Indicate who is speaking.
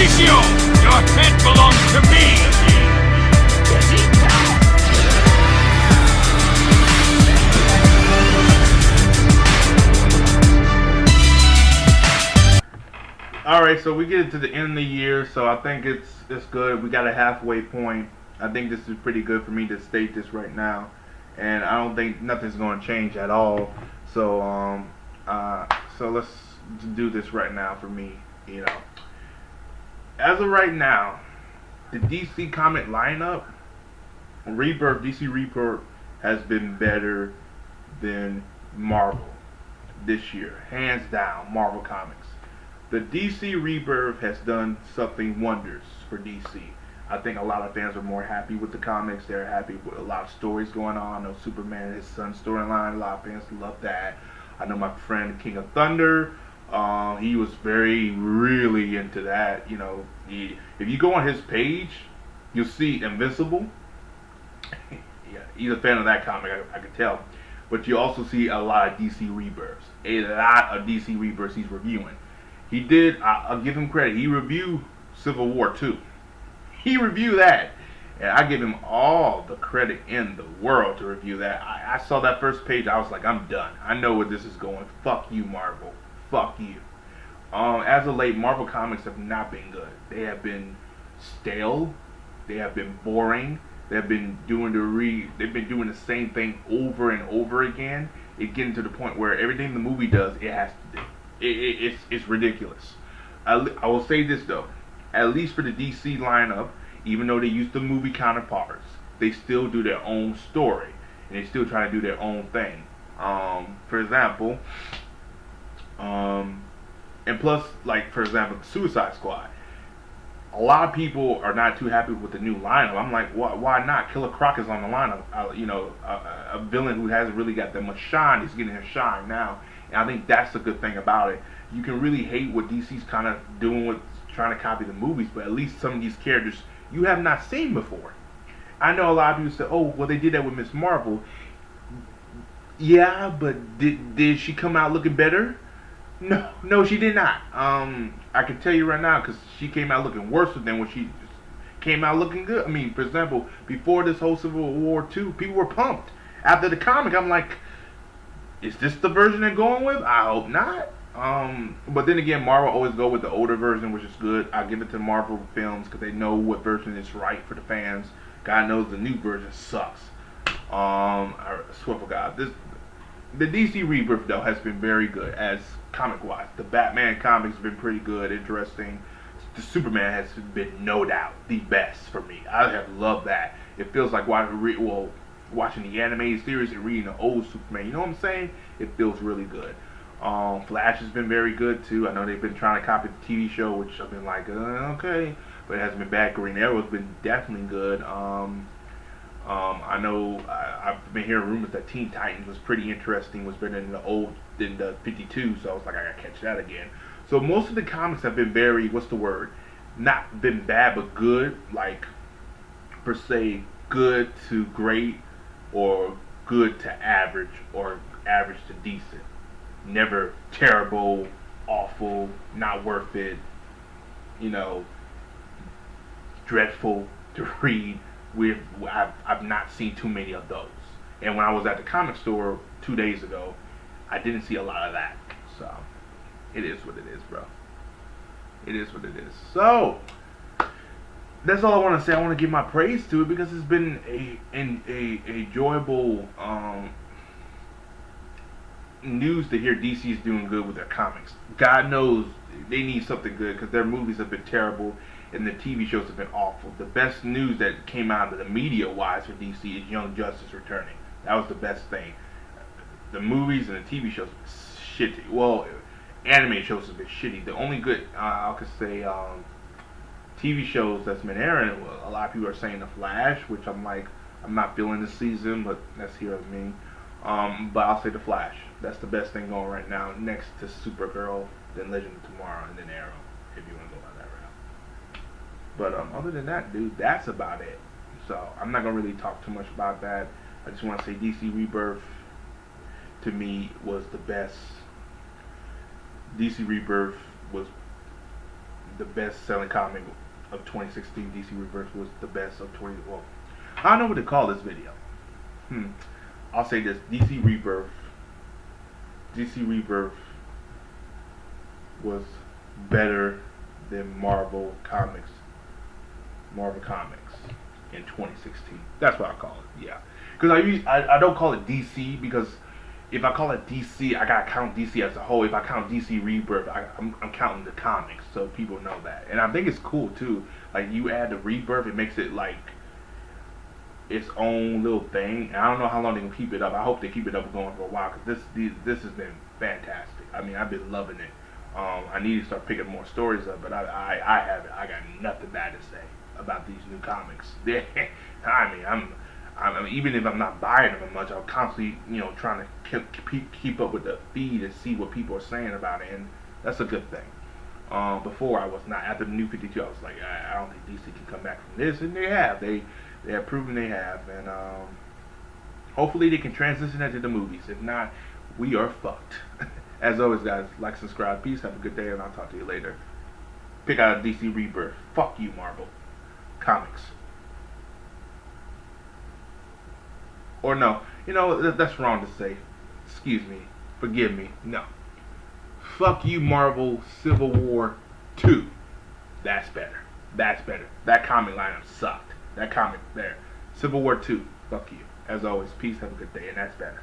Speaker 1: Horatio, your head belongs to me!
Speaker 2: Alright, so we get into the end of the year, so I think it's good. We got a halfway point. I think this is pretty good for me to state this right now. And I don't think nothing's going to change at all. So, so let's do this right now for me, you know. As of right now, the DC comic lineup, Rebirth, DC Rebirth has been better than Marvel this year. Hands down, Marvel Comics. The DC Rebirth has done something wonders for DC. I think a lot of fans are more happy with the comics. They're happy with a lot of stories going on. I know Superman and his son storyline. A lot of fans love that. I know my friend King of Thunder. He was really into that. You know, if you go on his page, you'll see Invincible. Yeah, he's a fan of that comic. I can tell. But you also see a lot of DC Rebirths. A lot of DC Rebirths he's reviewing. He did, I'll give him credit, he reviewed Civil War 2. He reviewed that. And I give him all the credit in the world to review that. I saw that first page, I was like, I'm done. I know where this is going. Fuck you, Marvel. Fuck you. As of late, Marvel Comics have not been good. They have been stale. They have been boring. They've been doing the same thing over and over again. It's getting to the point where everything the movie does, it has to do. It's ridiculous. I will say this though, at least for the DC lineup, even though they use the movie counterparts, they still do their own story and they still try to do their own thing. For example, and plus, like for example, the Suicide Squad. A lot of people are not too happy with the new lineup. I'm like, why not? Killer Croc is on the lineup. You know, a villain who hasn't really got that much shine is getting his shine now. And I think that's the good thing about it. You can really hate what DC's kind of doing with trying to copy the movies, but at least some of these characters you have not seen before. I know a lot of people say, oh, well, they did that with Miss Marvel. Yeah, but did she come out looking better? No, she did not. I can tell you right now, because she came out looking worse than when she came out looking good. I mean, for example, before this whole Civil War 2, people were pumped. After the comic, I'm like, is this the version they're going with? I hope not. But then again, Marvel always go with the older version, which is good. I give it to Marvel Films because they know what version is right for the fans. God knows the new version sucks. I swear for God, the DC Rebirth though has been very good as comic-wise. The Batman comics have been pretty good, interesting. The Superman has been no doubt the best for me. I have loved that. It feels like watching the animated series and reading the old Superman. You know what I'm saying? It feels really good. Flash has been very good too. I know they've been trying to copy the TV show, which I've been like, okay, but it hasn't been bad. Green Arrow's been definitely good. I know I've been hearing rumors that Teen Titans was pretty interesting, was better than the 52, so I was like, I gotta catch that again. So most of the comics have been very, what's the word? Not been bad, but good, like per se, good to great, or good to average, or average to decent. Never terrible, awful, not worth it, you know, dreadful to read. I've not seen too many of those. And when I was at the comic store 2 days ago, I didn't see a lot of that. So, it is what it is, bro. It is what it is. So, that's all I want to say. I want to give my praise to it because it's been a enjoyable news to hear DC's doing good with their comics. God knows they need something good because their movies have been terrible and the TV shows have been awful. The best news that came out of the media-wise for DC is Young Justice returning. That was the best thing. The movies and the TV shows have been shitty. Well, anime shows have been shitty. The only good, I could say, TV shows that's been airing, well, a lot of people are saying The Flash, which I'm like, I'm not feeling this season, but that's here with me. But I'll say The Flash. That's the best thing going right now, next to Supergirl, then Legend of Tomorrow, and then Arrow, if you want to go by that route. But other than that, dude, that's about it. So I'm not going to really talk too much about that. I just want to say DC Rebirth, to me, was the best. DC Rebirth was the best selling comic of 2016. DC Rebirth was the best of 20. Well, I don't know what to call this video. I'll say this: DC Rebirth was better than Marvel Comics in 2016. That's what I call it. Yeah, because I don't call it DC, because if I call it DC, I gotta count DC as a whole. If I count DC Rebirth, I'm counting the comics, so people know that. And I think it's cool too. Like, you add the Rebirth, it makes it like its own little thing. And I don't know how long they can keep it up. I hope they keep it up going for a while, because this has been fantastic. I mean, I've been loving it. I need to start picking more stories up, but I haven't. I got nothing bad to say about these new comics. I mean, I'm even if I'm not buying them much, I'm constantly, trying to keep up with the feed and see what people are saying about it, and that's a good thing. Before I was not. After the New 52, I was like, I don't think DC can come back from this, and they have. They have proven they have, and hopefully they can transition that to the movies. If not, we are fucked. As always, guys, like, subscribe, peace, have a good day, and I'll talk to you later. Pick out DC Rebirth. Fuck you, Marvel Comics. Or no, that's wrong to say. Excuse me, forgive me. No. Fuck you, Marvel Civil War 2. That's better. That's better. That comic lineup sucked. That comic there. Civil War 2. Fuck you. As always, peace, have a good day, and that's better.